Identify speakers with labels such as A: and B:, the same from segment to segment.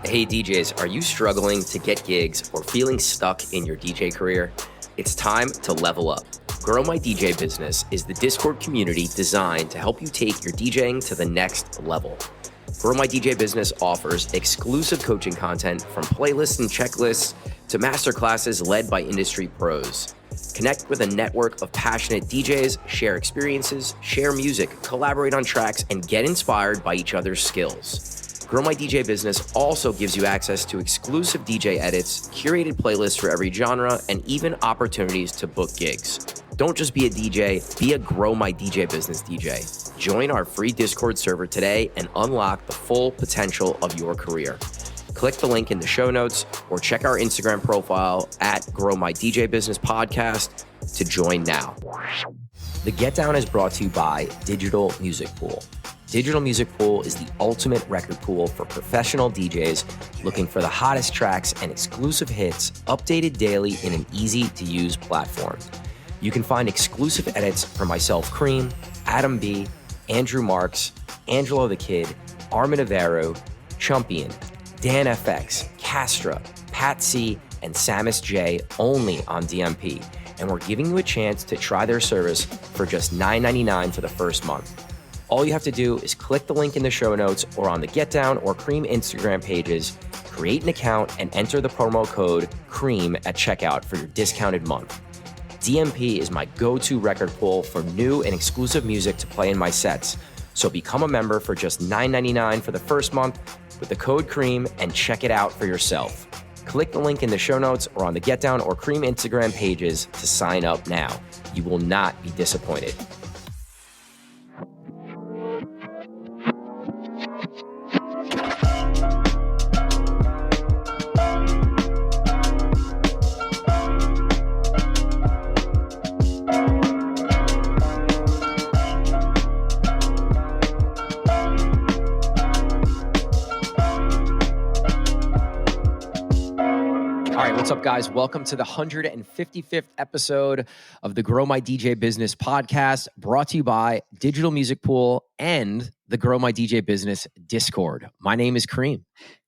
A: Hey DJs, are you struggling to get gigs or feeling stuck in your DJ career? It's time to level up. Grow My DJ Business is the Discord community designed to help you take your DJing to the next level. Grow My DJ Business offers exclusive coaching content from playlists and checklists to masterclasses led by industry pros. Connect with a network of passionate DJs, share experiences, share music, collaborate on tracks, and get inspired by each other's skills. Grow My DJ Business also gives you access to exclusive DJ edits, curated playlists for every genre, and even opportunities to book gigs. Don't just be a DJ, be a Grow My DJ Business DJ. Join our free Discord server today and unlock the full potential of your career. Click the link in the show notes or check our Instagram profile at Grow My DJ Business Podcast to join now. The Get Down is brought to you by Digital Music Pool. Digital Music Pool is the ultimate record pool for professional DJs looking for the hottest tracks and exclusive hits updated daily in an easy-to-use platform. You can find exclusive edits from myself, Cream, Adam B., Andrew Marks, Angelo the Kid, Armin Avero, Chumpian, Dan FX, Castra, Pat C., and Samus J. only on DMP. And we're giving you a chance to try their service for just $9.99 for the first month. All you have to do is click the link in the show notes or on the Get Down or Cream Instagram pages, create an account, and enter the promo code CREAM at checkout for your discounted month. DMP is my go-to record pool for new and exclusive music to play in my sets. So become a member for just $9.99 for the first month with the code CREAM and check it out for yourself. Click the link in the show notes or on the Get Down or Cream Instagram pages to sign up now. You will not be disappointed. What's up, guys? Welcome to the 155th episode of the Grow My DJ Business podcast, brought to you by Digital Music Pool and the Grow My DJ Business Discord. My name is Cream.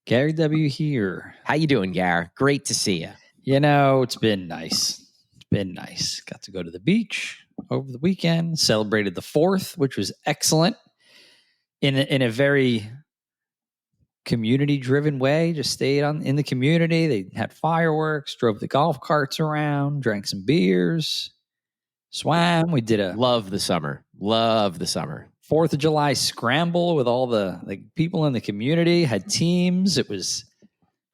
B: Gary W. here.
A: How you doing, Gar? Great to see you.
B: You know, it's been nice. It's been nice. Got to go to the beach over the weekend, celebrated the 4th, which was excellent in a very community-driven way. Just stayed in the community. They had fireworks, drove the golf carts around, drank some beers, swam. We did a
A: Love the summer.
B: 4th of July scramble with all the people in the community, had teams. It was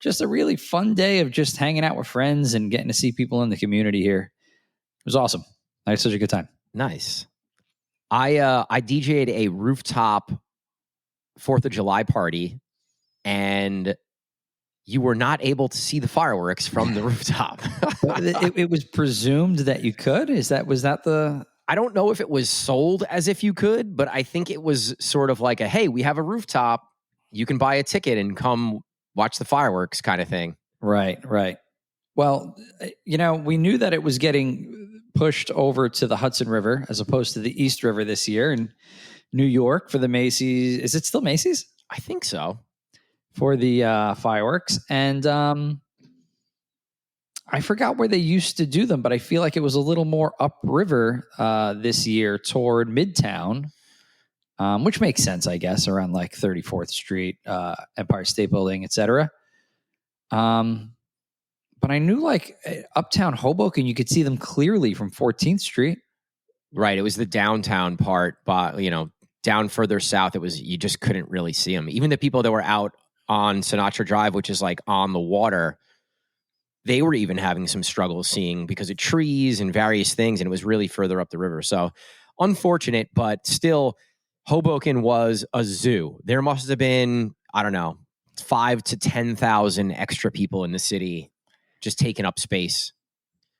B: just a really fun day of just hanging out with friends and getting to see people in the community here. It was awesome. I had such a good time.
A: Nice. I DJ'd a rooftop 4th of July party, and you were not able to see the fireworks from the rooftop.
B: it was presumed that you could. Was that the?
A: I don't know if it was sold as if you could, but I think it was sort of like hey, we have a rooftop. You can buy a ticket and come watch the fireworks kind of thing.
B: Right. Well, we knew that it was getting pushed over to the Hudson River as opposed to the East River this year in New York for the Macy's. Is it still Macy's?
A: I think so.
B: For the fireworks. And I forgot where they used to do them, but I feel like it was a little more upriver this year toward Midtown, which makes sense, I guess, around like 34th Street, Empire State Building, etc. But I knew like uptown Hoboken, you could see them clearly from 14th Street.
A: Right. It was the downtown part, but, down further south, you just couldn't really see them. Even the people that were out on Sinatra Drive, which is like on the water, they were even having some struggles seeing because of trees and various things, and it was really further up the river. So unfortunate, but still, Hoboken was a zoo. There must have been, I don't know, 5,000 to 10,000 extra people in the city just taking up space.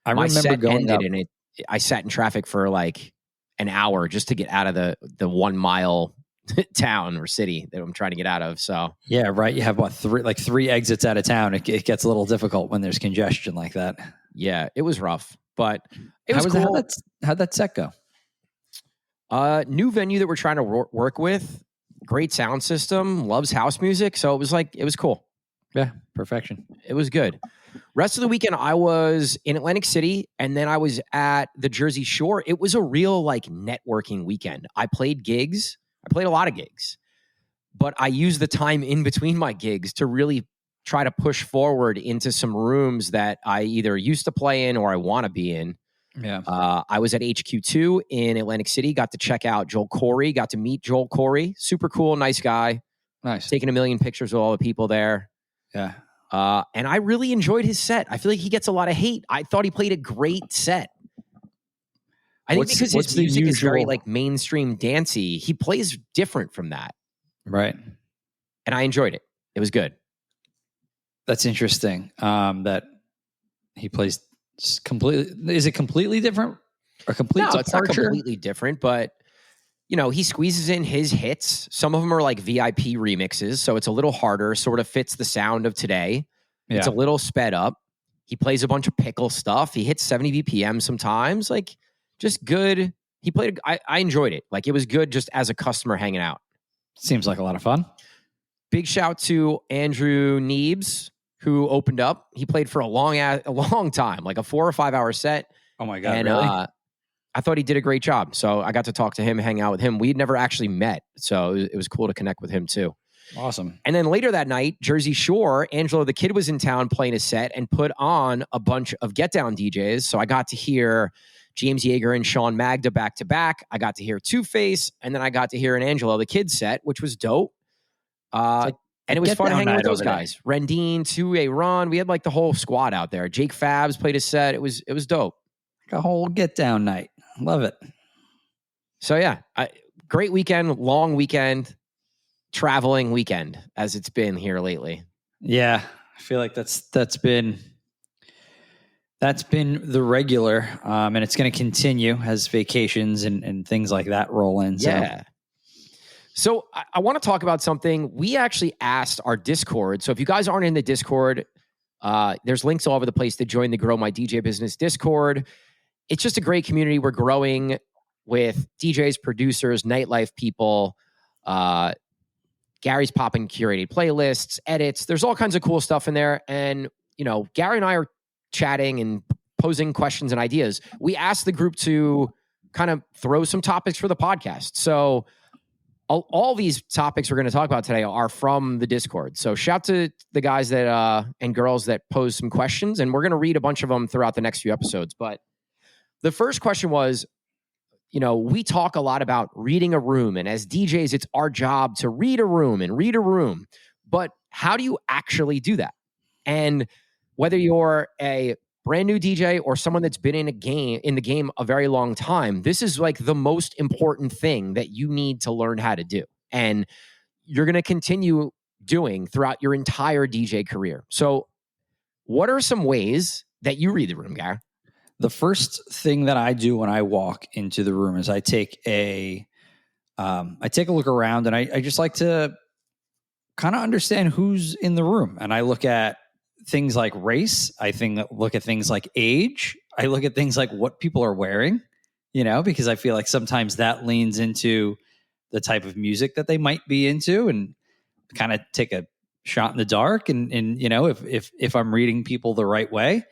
B: I remember going up.
A: And I sat in traffic for like an hour just to get out of the 1 mile town or city that I'm trying to get out of. So
B: yeah, right. You have three exits out of town. It gets a little difficult when there's congestion like that.
A: Yeah, it was rough, but it was cool.
B: How'd that set go?
A: New venue that we're trying to work with. Great sound system. Loves house music. So it was cool.
B: Yeah, perfection.
C: It was good. Rest of the weekend, I was in Atlantic City, and then I was at the Jersey Shore. It was a real like networking weekend. I played gigs. I played a lot of gigs, but I used the time in between my gigs to really try to push forward into some rooms that I either used to play in or I want to be in.
B: Yeah.
C: I was at HQ2 in Atlantic City, got to check out Joel Corey, got to meet Joel Corey. Super cool, nice guy.
B: Nice.
C: Taking a million pictures with all the people there.
B: Yeah.
C: And I really enjoyed his set. I feel like he gets a lot of hate. I thought he played a great set. I think because his music is very like mainstream dancey, he plays different from that.
B: Right.
C: And I enjoyed it. It was good.
B: That's interesting. That he plays completely. Is it completely different? Or complete
C: No,
B: departure?
C: it's not completely different, but he squeezes in his hits. Some of them are like VIP remixes, so it's a little harder, sort of fits the sound of today. Yeah. It's a little sped up. He plays a bunch of pickle stuff. He hits 70 BPM sometimes, like just good. He played, I enjoyed it. Like it was good just as a customer hanging out.
B: Seems like a lot of fun.
C: Big shout to Andrew Neebs, who opened up. He played for a long time, like a 4 or 5 hour set.
B: Oh my God,
C: and,
B: really?
C: I thought he did a great job. So I got to talk to him, hang out with him. We'd never actually met. So it was cool to connect with him too.
B: Awesome.
C: And then later that night, Jersey Shore, Angelo the Kid was in town playing a set and put on a bunch of Get Down DJs. So I got to hear James Yeager and Sean Magda back to back. I got to hear Two-Face, and then I got to hear an Angelo the Kid set, which was dope. And it was fun hanging with those guys. Rendine, 2A Ron. We had like the whole squad out there. Jake Fabs played a set. It was dope.
B: Like a whole Get Down night. Love it.
C: So yeah, great weekend, long weekend, traveling weekend as it's been here lately.
B: Yeah, I feel like that's been the regular, and it's going to continue as vacations and things like that roll in.
C: Yeah. So I want to talk about something. We actually asked our Discord. So if you guys aren't in the Discord, there's links all over the place to join the Grow My DJ Business Discord. It's just a great community. We're growing with DJs, producers, nightlife people. Gary's popping curated playlists, edits. There's all kinds of cool stuff in there. And, Gary and I are chatting and posing questions and ideas. We asked the group to kind of throw some topics for the podcast. So all these topics we're going to talk about today are from the Discord. So shout to the guys that and girls that pose some questions. And we're going to read a bunch of them throughout the next few episodes. But the first question was, we talk a lot about reading a room, and as DJs, it's our job to read a room, but how do you actually do that? And whether you're a brand new DJ or someone that's been in the game a very long time, this is like the most important thing that you need to learn how to do. And you're going to continue doing throughout your entire DJ career. So what are some ways that you read the room, Gary?
B: The first thing that I do when I walk into the room is I take a look around, and I just like to kind of understand who's in the room. And I look at things like race. Look at things like age. I look at things like what people are wearing, because I feel like sometimes that leans into the type of music that they might be into, and kind of take a shot in the dark. And if I'm reading people the right way.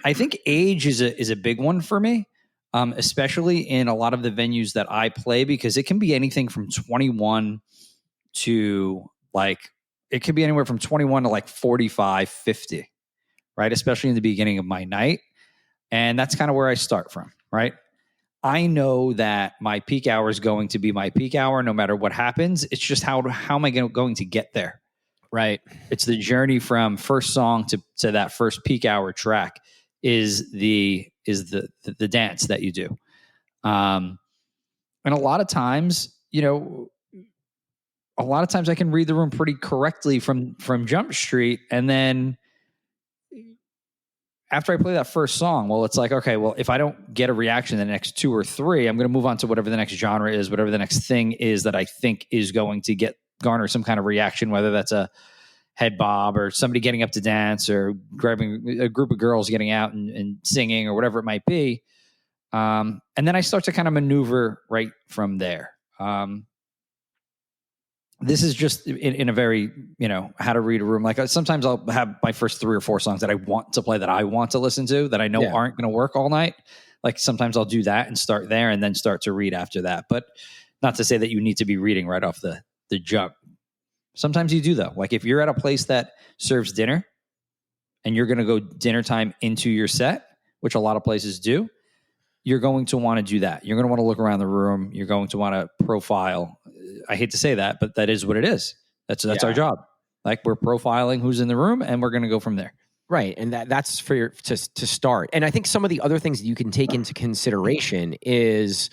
B: I think age is a big one for me, especially in a lot of the venues that I play, because it can be anything from 21 to it could be anywhere from 21 to 45, 50, right? Especially in the beginning of my night. And that's kind of where I start from, right? I know that my peak hour is going to be my peak hour no matter what happens. It's just how am I going to get there? Right. It's the journey from first song to that first peak hour track is the dance that you do. And a lot of times, I can read the room pretty correctly from Jump Street. And then after I play that first song, well, it's like, okay, well, if I don't get a reaction in the next 2 or 3, I'm going to move on to whatever the next genre is, whatever the next thing is that I think is going to garner some kind of reaction, whether that's a head bob or somebody getting up to dance or grabbing a group of girls getting out and singing or whatever it might be. And then I start to kind of maneuver right from there. this is just in a very, how to read a room. Like sometimes I'll have my first 3 or 4 songs that I want to play, that I want to listen to, that I know aren't going to work all night. Like sometimes I'll do that and start there and then start to read after that. But not to say that you need to be reading right off the jump. Sometimes you do though. Like if you're at a place that serves dinner and you're going to go dinner time into your set, which a lot of places do, you're going to want to do that. You're going to want to look around the room. You're going to want to profile. I hate to say that, but that is what it is. That's our job. Like we're profiling who's in the room and we're going to go from there.
C: Right. And that's for your, to start. And I think some of the other things that you can take into consideration is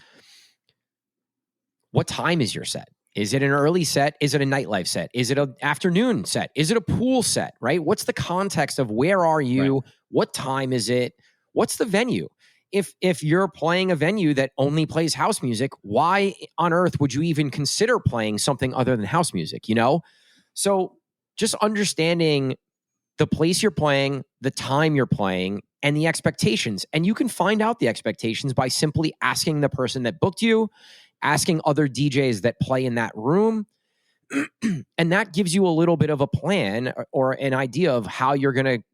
C: what time is your set? Is it an early set? Is it a nightlife set? Is it an afternoon set? Is it a pool set, right? What's the context of where are you? Right. What time is it? What's the venue? If you're playing a venue that only plays house music, why on earth would you even consider playing something other than house music, So just understanding the place you're playing, the time you're playing, and the expectations. And you can find out the expectations by simply asking the person that booked you, asking other DJs that play in that room. And that gives you a little bit of a plan or an idea of how you're going to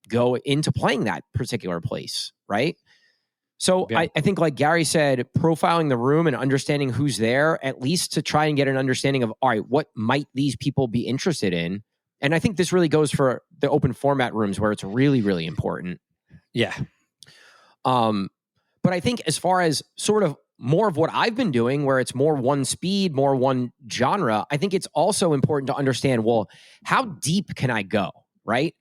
C: go into playing that particular place, right? So I think like Gary said, profiling the room and understanding who's there, at least to try and get an understanding of, all right, what might these people be interested in? And I think this really goes for the open format rooms where it's really, really important.
B: Yeah.
C: But I think as far as sort of more of what I've been doing, where it's more one speed, more one genre, I think it's also important to understand, well, how deep can I go, right?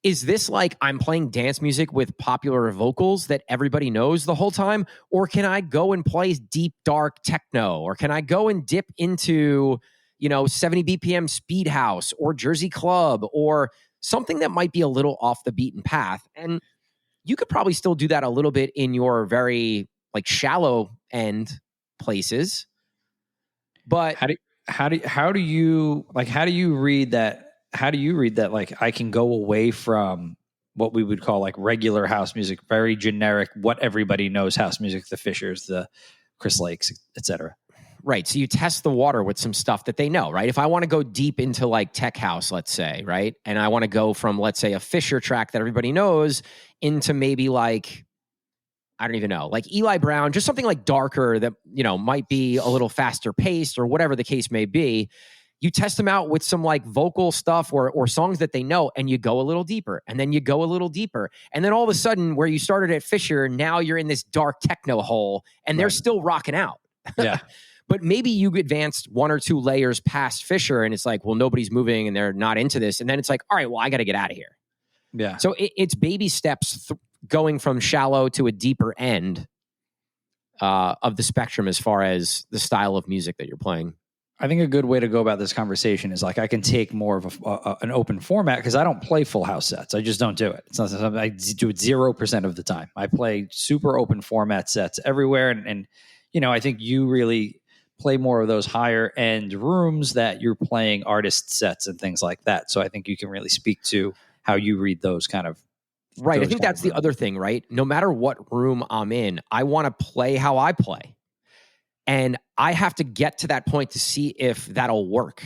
C: Is this like I'm playing dance music with popular vocals that everybody knows the whole time? Or can I go and play deep, dark techno? Or can I go and dip into, 70 BPM speed house or Jersey club or something that might be a little off the beaten path? And you could probably still do that a little bit in your very like shallow end places. But
B: how do you read that? How do you read that? Like I can go away from what we would call like regular house music, very generic, what everybody knows house music, the Fishers, the Chris Lakes, etc.
C: Right. So you test the water with some stuff that they know, right? If I want to go deep into like tech house, let's say, right? And I want to go from, let's say, a Fisher track that everybody knows into maybe like, I don't even know, like Eli Brown, just something like darker that, might be a little faster paced or whatever the case may be. You test them out with some like vocal stuff or songs that they know, and you go a little deeper, and then you go a little deeper. And then all of a sudden, where you started at Fisher, now you're in this dark techno hole, and they're still rocking out.
B: Yeah.
C: But maybe you advanced 1 or 2 layers past Fisher, and it's like, well, nobody's moving, and they're not into this. And then it's like, all right, well, I got to get out of here.
B: Yeah.
C: So it's baby steps going from shallow to a deeper end of the spectrum as far as the style of music that you're playing.
B: I think a good way to go about this conversation is like I can take more of an open format because I don't play full house sets. I just don't do it. It's not something I do it 0% of the time. I play super open format sets everywhere, and I think you really play more of those higher end rooms that you're playing artist sets and things like that. So I think you can really speak to how you read those kind of.
C: Right. I think that's the other thing, right? No matter what room I'm in, I want to play how I play. And I have to get to that point to see if that'll work,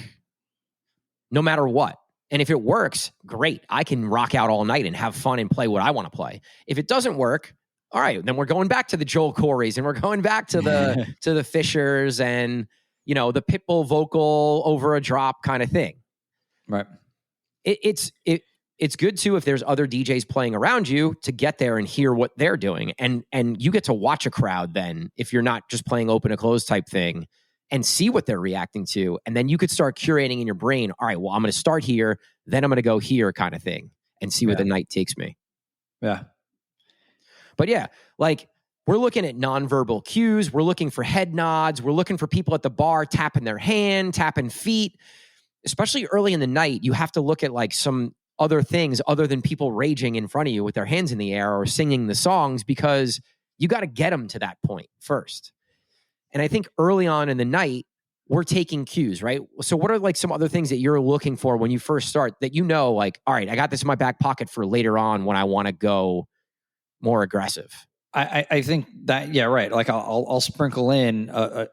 C: no matter what. And if it works, great. I can rock out all night and have fun and play what I want to play. If it doesn't work, all right, then we're going back to the Joel Coreys and we're going back to the to the Fishers and the Pitbull vocal over a drop kind of thing.
B: Right.
C: It's good too if there's other DJs playing around you to get there and hear what they're doing. And you get to watch a crowd then if you're not just playing open to close type thing and see what they're reacting to. And then you could start curating in your brain, all right, well, I'm going to start here, then I'm going to go here kind of thing and see where the night takes me.
B: Yeah.
C: But yeah, like we're looking at nonverbal cues. We're looking for head nods. We're looking for people at the bar tapping their hand, tapping feet. Especially early in the night, you have to look at like some other things other than people raging in front of you with their hands in the air or singing the songs, because you got to get them to that point first. And I think early on in the night, we're taking cues, right? So what are like some other things that you're looking for when you first start that like, all right, I got this in my back pocket for later on when I want to go more aggressive?
B: I think that, yeah, right. Like I'll sprinkle in a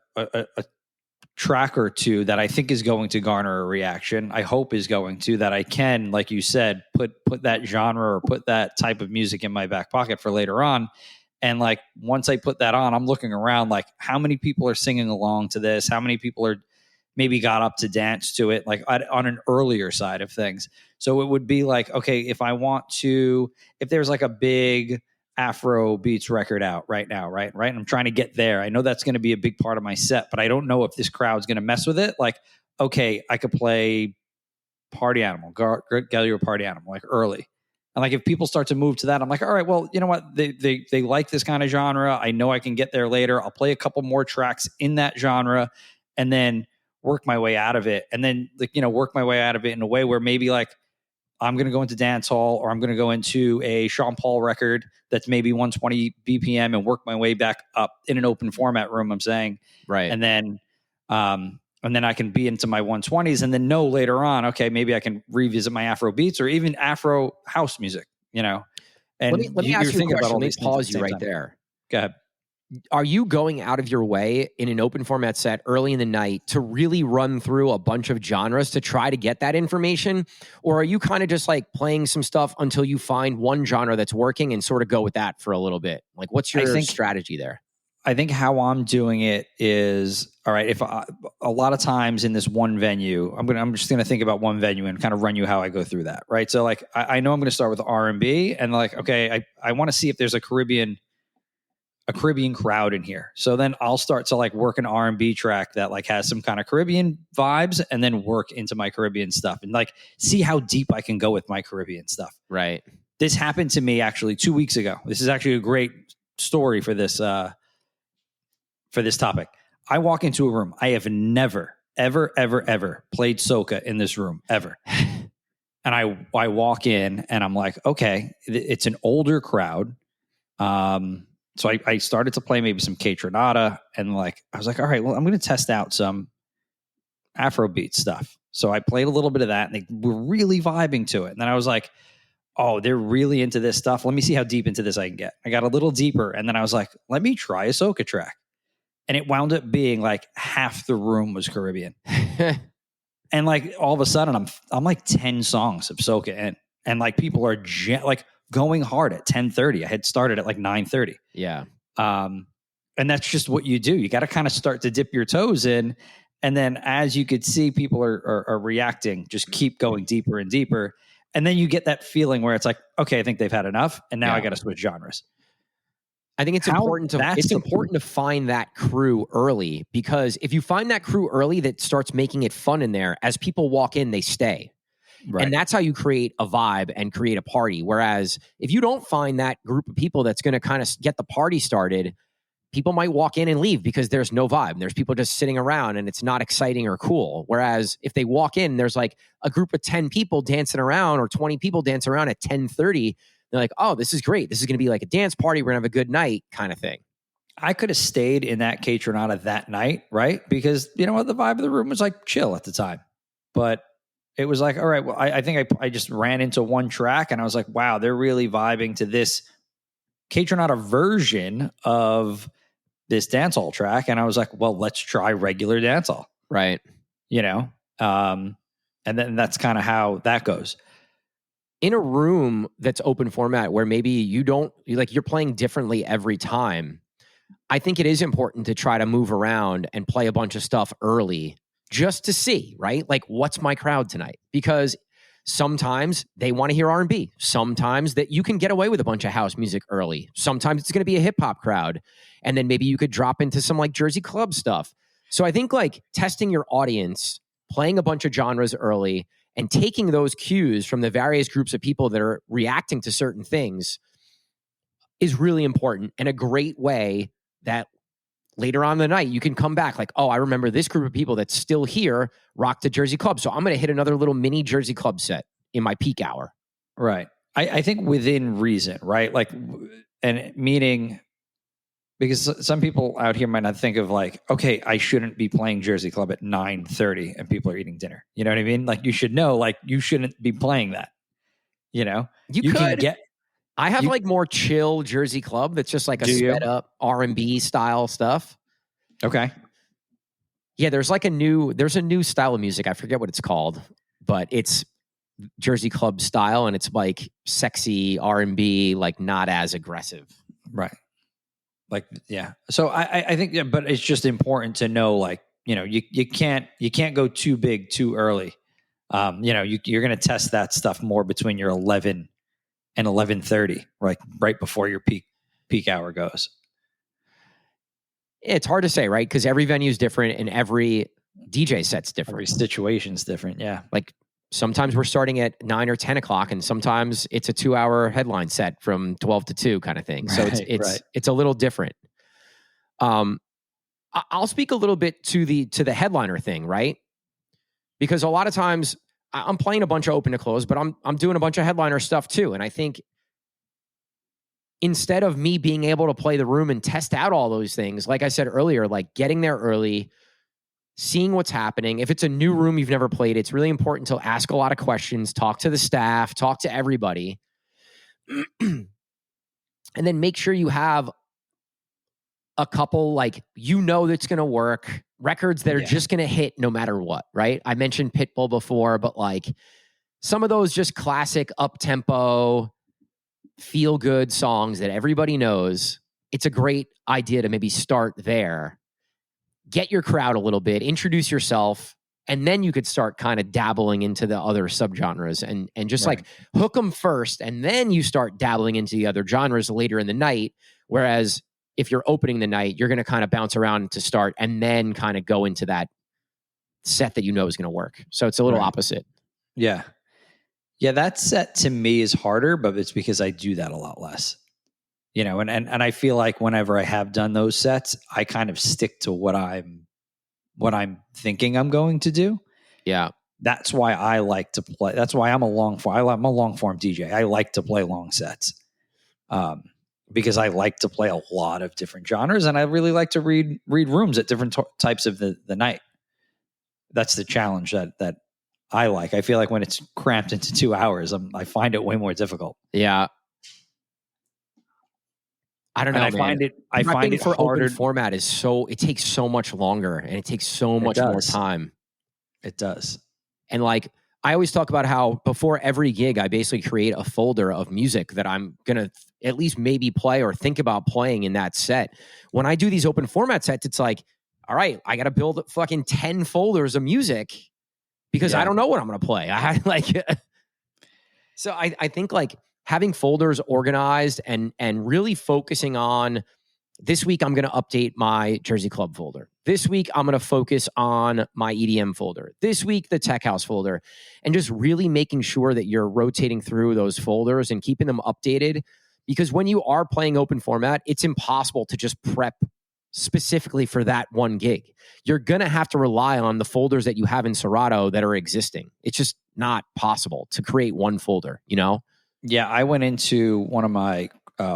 B: track or two that I think is going to garner a reaction. I hope is going to, that I can, like you said, put that genre or put that type of music in my back pocket for later on. And like, once I put that on, I'm looking around like, how many people are singing along to this? How many people are maybe got up to dance to it, like on an earlier side of things? So it would be like, okay, if there's like a big Afro beats record out right now, right? And I'm trying to get there. I know that's going to be a big part of my set, but I don't know if this crowd's going to mess with it. Like, okay, I could play Party Animal, Gallier Party Animal, like early. And like, if people start to move to that, I'm like, all right, well, you know what? They like this kind of genre. I know I can get there later. I'll play a couple more tracks in that genre and then work my way out of it. And then, like, work my way out of it in a way where maybe like, I'm going to go into dance hall, or I'm going to go into a Sean Paul record that's maybe 120 BPM and work my way back up in an open format room, I'm saying.
C: Right.
B: And then I can be into my 120s and then know later on, okay, maybe I can revisit my Afro beats or even Afro house music, And
C: let me ask you a question. Let me pause you right there.
B: Go ahead.
C: Are you going out of your way in an open format set early in the night to really run through a bunch of genres to try to get that information? Or are you kind of just like playing some stuff until you find one genre that's working and sort of go with that for a little bit? Like, what's your strategy there?
B: I think how I'm doing it is, all right, if a lot of times in this one venue, I'm just going to think about one venue and kind of run you how I go through that. Right. So like, I know I'm going to start with R&B and like, okay, I want to see if there's a Caribbean crowd in here. So then I'll start to like work an R&B track that like has some kind of Caribbean vibes and then work into my Caribbean stuff and like see how deep I can go with my Caribbean stuff.
C: Right.
B: This happened to me actually 2 weeks ago. This is actually a great story for this topic. I walk into a room. I have never, ever, ever, ever played soca in this room ever. And I walk in and I'm like, okay, it's an older crowd. So I started to play maybe some Keinmusik and like, I was like, all right, well, I'm going to test out some Afrobeat stuff. So I played a little bit of that and they were really vibing to it. And then I was like, oh, they're really into this stuff. Let me see how deep into this I can get. I got a little deeper. And then I was like, let me try a soca track. And it wound up being like half the room was Caribbean. And like, all of a sudden I'm like 10 songs of soca in. And like, people are like going hard at 10:30. I had started at like 9:30.
C: Yeah.
B: And that's just what you do. You got to kind of start to dip your toes in. And then as you could see, people are reacting, just keep going deeper and deeper. And then you get that feeling where it's like, okay, I think they've had enough. And now I got to switch genres.
C: I think it's important to find that crew early, because if you find that crew early that starts making it fun in there, as people walk in, they stay. Right. And that's how you create a vibe and create a party. Whereas if you don't find that group of people that's going to kind of get the party started, people might walk in and leave because there's no vibe. There's people just sitting around and it's not exciting or cool. Whereas if they walk in, there's like a group of 10 people dancing around or 20 people dancing around at 10:30. They're like, oh, this is great. This is going to be like a dance party. We're going to have a good night kind of thing.
B: I could have stayed in that Keinmusik that night, right? Because you know what? The vibe of the room was like chill at the time. But it was like, all right, well, I think I just ran into one track and I was like, wow, they're really vibing to this Keinmusik version of this dancehall track. And I was like, well, let's try regular dancehall.
C: Right.
B: And then that's kind of how that goes.
C: In a room that's open format where maybe you're playing differently every time, I think it is important to try to move around and play a bunch of stuff early just to see, right? Like, what's my crowd tonight? Because sometimes they want to hear R&B. Sometimes that you can get away with a bunch of house music early. Sometimes it's going to be a hip hop crowd. And then maybe you could drop into some like Jersey club stuff. So I think like testing your audience, playing a bunch of genres early, and taking those cues from the various groups of people that are reacting to certain things is really important, and a great way that later on in the night you can come back like, oh, I remember this group of people that's still here rocked a Jersey club. So I'm going to hit another little mini Jersey club set in my peak hour.
B: Right. I think within reason, right? Like, and meaning, because some people out here might not think of like, okay, I shouldn't be playing Jersey Club at 9:30 and people are eating dinner. You know what I mean? Like, you should know, like, you shouldn't be playing that. You can get.
C: I have like more chill Jersey Club that's just like a sped up R&B style stuff.
B: Okay.
C: Yeah, there's a new style of music. I forget what it's called, but it's Jersey club style, and it's like sexy R&B, like not as aggressive.
B: Right. Like, yeah. So I think, yeah, but it's just important to know, like, you can't go too big too early. You're going to test that stuff more between your 11 and 11:30, right before your peak hour goes.
C: It's hard to say, right? Because every venue is different and every DJ set's different.
B: Every situation's different. Yeah.
C: Like sometimes we're starting at 9 or 10 o'clock, and sometimes it's a 2-hour headline set from 12 to 2 kind of thing. So it's a little different. I'll speak a little bit to the headliner thing, right? Because a lot of times I'm playing a bunch of open to close, but I'm doing a bunch of headliner stuff too. And I think instead of me being able to play the room and test out all those things, like I said earlier, like getting there early, seeing what's happening. If it's a new room you've never played, it's really important to ask a lot of questions, talk to the staff, talk to everybody, and then make sure you have a couple, like, that's going to work, records that are just going to hit no matter what, right? I mentioned Pitbull before, but like some of those just classic up-tempo, feel-good songs that everybody knows, it's a great idea to maybe start there, get your crowd a little bit, introduce yourself, and then you could start kind of dabbling into the other subgenres and just like hook them first, and then you start dabbling into the other genres later in the night. Whereas if you're opening the night, you're going to kind of bounce around to start and then kind of go into that set that is going to work. So it's a little opposite.
B: Yeah. Yeah, that set to me is harder, but it's because I do that a lot less. And I feel like whenever I have done those sets, I kind of stick to what I'm thinking I'm going to do.
C: Yeah.
B: That's why I like to play. That's why I'm a long form DJ. I like to play long sets. Because I like to play a lot of different genres, and I really like to read rooms at different types of the night. That's the challenge that I like. I feel like when it's cramped into 2 hours, I find it way more difficult.
C: Yeah. I don't know.
B: I find it
C: for
B: harder.
C: Open format it takes so much longer, and it takes so much more time.
B: It does.
C: And like, I always talk about how before every gig, I basically create a folder of music that I'm going to at least maybe play or think about playing in that set. When I do these open format sets, it's like, all right, I got to build fucking 10 folders of music because I don't know what I'm going to play. So I think like having folders organized and really focusing on, this week I'm going to update my Jersey Club folder. This week I'm going to focus on my EDM folder. This week the Tech House folder. And just really making sure that you're rotating through those folders and keeping them updated. Because when you are playing open format, it's impossible to just prep specifically for that one gig. You're going to have to rely on the folders that you have in Serato that are existing. It's just not possible to create one folder,
B: Yeah, I went into one of my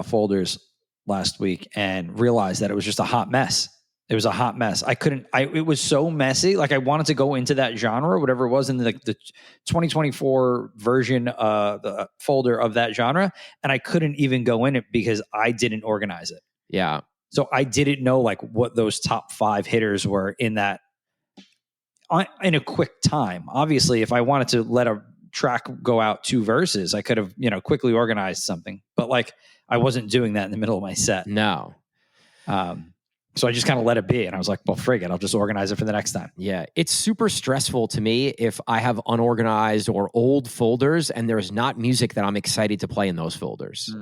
B: folders last week and realized that it was just a hot mess. It was a hot mess. It was so messy. Like, I wanted to go into that genre, whatever it was in the 2024 version, the folder of that genre. And I couldn't even go in it because I didn't organize it.
C: Yeah.
B: So I didn't know like what those top 5 hitters were in that in a quick time. Obviously, if I wanted to let a track go out 2 verses, I could have, quickly organized something, but like, I wasn't doing that in the middle of my set.
C: No.
B: So I just kind of let it be. And I was like, well, frig it. I'll just organize it for the next time.
C: Yeah. It's super stressful to me if I have unorganized or old folders and there's not music that I'm excited to play in those folders.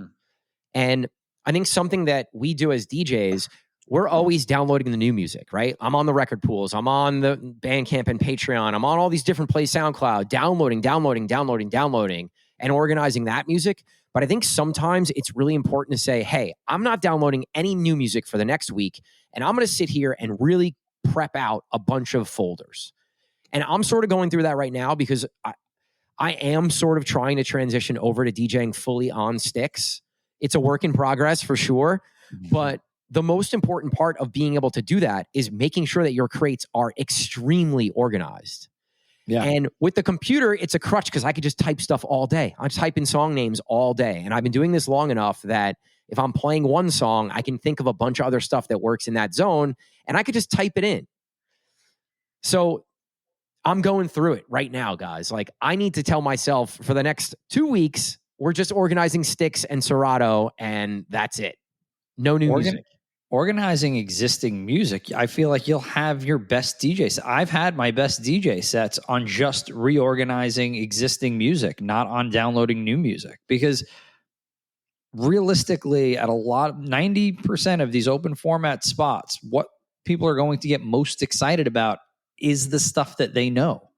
C: And I think something that we do as DJs, we're always downloading the new music, right? I'm on the record pools. I'm on the Bandcamp and Patreon. I'm on all these different places, SoundCloud, downloading, and organizing that music. But I think sometimes it's really important to say, hey, I'm not downloading any new music for the next week, and I'm going to sit here and really prep out a bunch of folders. And I'm sort of going through that right now because I am sort of trying to transition over to DJing fully on sticks. It's a work in progress for sure, but the most important part of being able to do that is making sure that your crates are extremely organized. Yeah. And with the computer, it's a crutch because I could just type stuff all day. I type in song names all day. And I've been doing this long enough that if I'm playing one song, I can think of a bunch of other stuff that works in that zone, and I could just type it in. So I'm going through it right now, guys. Like, I need to tell myself for the next 2 weeks, we're just organizing sticks and Serato, and that's it. No new music.
B: Organizing existing music, I feel like you'll have your best DJ set. I've had my best DJ sets on just reorganizing existing music, not on downloading new music. Because realistically, at 90% of these open format spots, what people are going to get most excited about is the stuff that they know.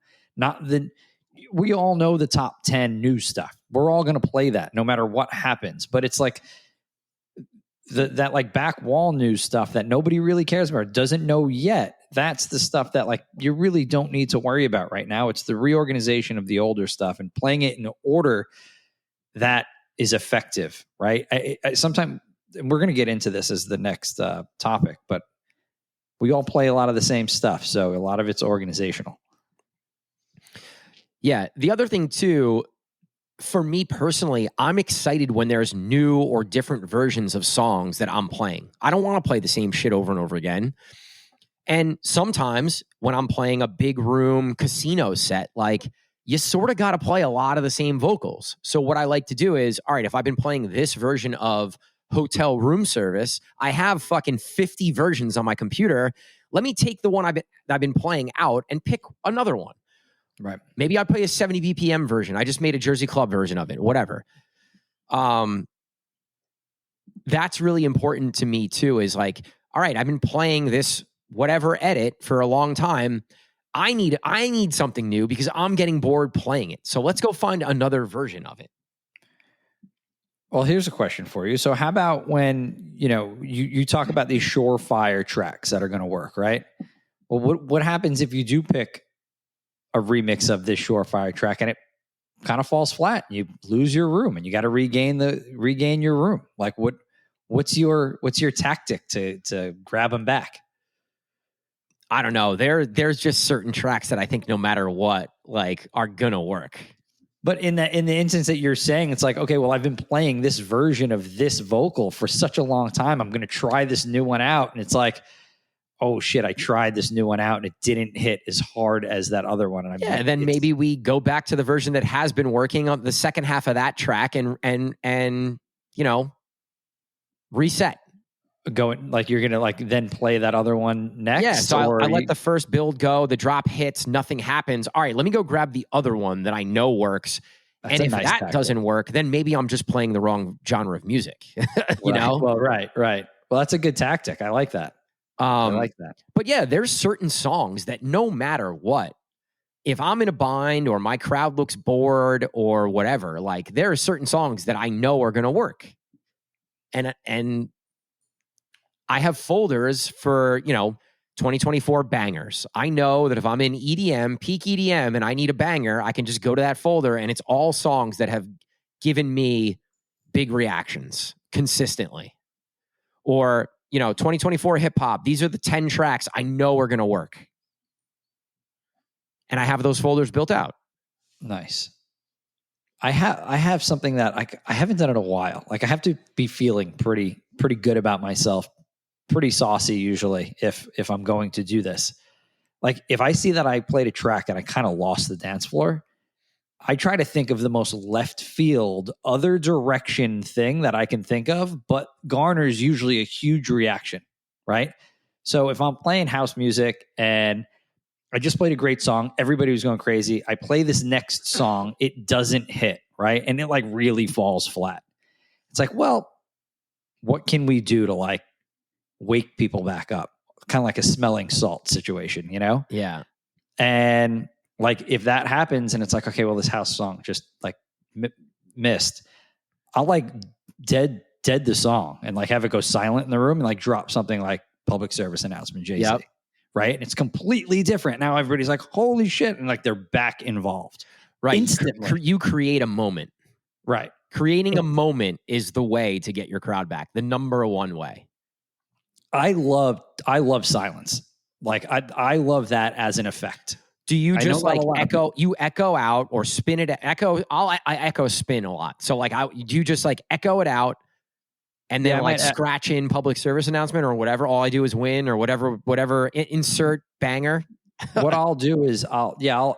B: We all know the top 10 new stuff. We're all going to play that no matter what happens. But it's like that like back wall news stuff that nobody really cares about, doesn't know yet. That's the stuff that like you really don't need to worry about right now. It's the reorganization of the older stuff and playing it in order that is effective, right? Sometimes we're going to get into this as the next topic, but we all play a lot of the same stuff. So a lot of it's organizational.
C: Yeah. The other thing too, for me personally, I'm excited when there's new or different versions of songs that I'm playing. I don't want to play the same shit over and over again. And sometimes when I'm playing a big room casino set, like, you sort of got to play a lot of the same vocals. So what I like to do is, all right, if I've been playing this version of hotel room service, I have fucking 50 versions on my computer. Let me take the one I've been playing out and pick another one.
B: Right.
C: Maybe I play a 70 BPM version. I just made a Jersey Club version of it, whatever. That's really important to me too, is like, all right, I've been playing this whatever edit for a long time. I need something new because I'm getting bored playing it. So let's go find another version of it.
B: Well, here's a question for you. So how about when, you talk about these surefire tracks that are going to work, right? Well, what happens if you do pick a remix of this surefire track and it kind of falls flat? You lose your room and you got to regain your room. Like what's your tactic to grab them back?
C: I don't know. There's just certain tracks that I think no matter what, like, are gonna work.
B: But in the instance that you're saying, it's like, okay, well, I've been playing this version of this vocal for such a long time. I'm going to try this new one out. And it's like, oh shit, I tried this new one out and it didn't hit as hard as that other one.
C: And then maybe we go back to the version that has been working on the second half of that track and reset.
B: Going like you're gonna like then play that other one next.
C: Yeah, so I let the first build go. The drop hits, nothing happens. All right, let me go grab the other one that I know works. And if that doesn't work, then maybe I'm just playing the wrong genre of music. you know?
B: Well, right. Well, that's a good tactic. I like that. I like that.
C: But yeah, there's certain songs that no matter what, if I'm in a bind or my crowd looks bored or whatever, like there are certain songs that I know are going to work. And I have folders for, 2024 bangers. I know that if I'm in EDM, peak EDM, and I need a banger, I can just go to that folder and it's all songs that have given me big reactions consistently. Or, 2024 hip hop. These are the 10 tracks I know are going to work. And I have those folders built out.
B: Nice. I have something that I haven't done in a while. Like I have to be feeling pretty good about myself. Pretty saucy usually if I'm going to do this. Like if I see that I played a track and I kind of lost the dance floor, I try to think of the most left field, other direction thing that I can think of, but garners usually a huge reaction, right? So if I'm playing house music and I just played a great song, everybody was going crazy. I play this next song, it doesn't hit, right? And it like really falls flat. It's like, well, what can we do to like wake people back up? Kind of like a smelling salt situation,
C: Yeah.
B: And like if that happens and it's like, okay, well, this house song just like missed, I'll like dead the song and like have it go silent in the room and like drop something like public service announcement, Jay-Z.
C: Yep.
B: Right. And it's completely different. Now everybody's like, holy shit. And like they're back involved.
C: Right.
B: Instantly.
C: You create a moment.
B: Right.
C: Creating a moment is the way to get your crowd back. The number one way. I
B: love silence. Like I love that as an effect.
C: Do you just like echo? You echo out or spin it? Echo. I echo spin a lot. So like, do you just like echo it out and then like scratch in public service announcement or whatever? All I do is win or whatever. Insert banger.
B: what I'll do is I'll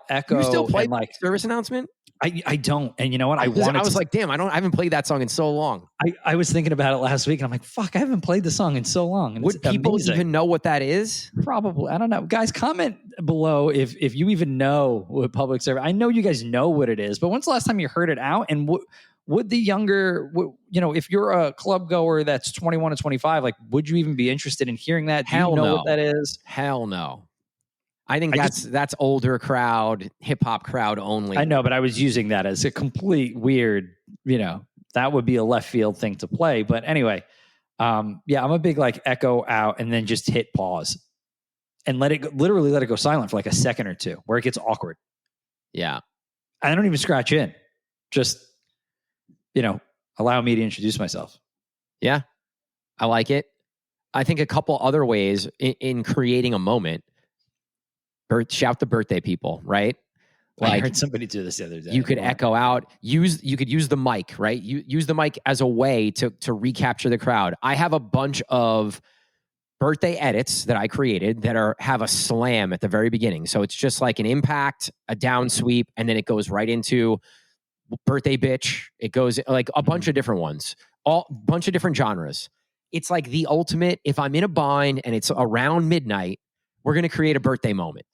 B: echo.
C: You still play
B: and like
C: service announcement?
B: I don't. And you know what?
C: I was like, damn, I haven't played that song in so long.
B: I was thinking about it last week and I'm like, fuck, I haven't played the song in so long. And
C: would people even know what that is?
B: Probably. I don't know. Guys, comment below if you even know what public service. I know you guys know what it is, but when's the last time you heard it out? And would the younger, if you're a club goer that's 21 to 25, like, would you even be interested in hearing that? Do you know what that is?
C: Hell no. I think that's older crowd, hip hop crowd only.
B: I know, but I was using that as a complete weird, that would be a left field thing to play. But anyway, I'm a big like echo out and then just hit pause and literally let it go silent for like a second or two where it gets awkward.
C: Yeah.
B: I don't even scratch in. Just, allow me to introduce myself.
C: Yeah. I like it. I think a couple other ways in creating a moment. Shout the birthday people, right?
B: Like, I heard somebody do this the other day.
C: You could echo out. You could use the mic, right? You use the mic as a way to recapture the crowd. I have a bunch of birthday edits that I created that have a slam at the very beginning. So it's just like an impact, a down sweep, and then it goes right into birthday bitch. It goes like a bunch of different ones, bunch of different genres. It's like the ultimate. If I'm in a bind and it's around midnight, we're going to create a birthday moment.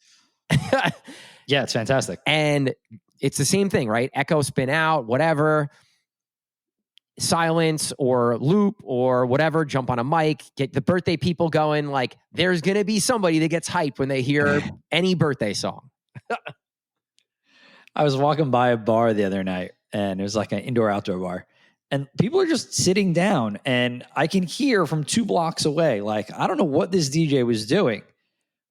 B: Yeah, it's fantastic.
C: And it's the same thing, right? Echo, spin out, whatever, silence or loop or whatever, jump on a mic, get the birthday people going. Like, there's going to be somebody that gets hyped when they hear any birthday song.
B: I was walking by a bar the other night and it was like an indoor-outdoor bar. And people are just sitting down and I can hear from 2 blocks away. Like, I don't know what this DJ was doing.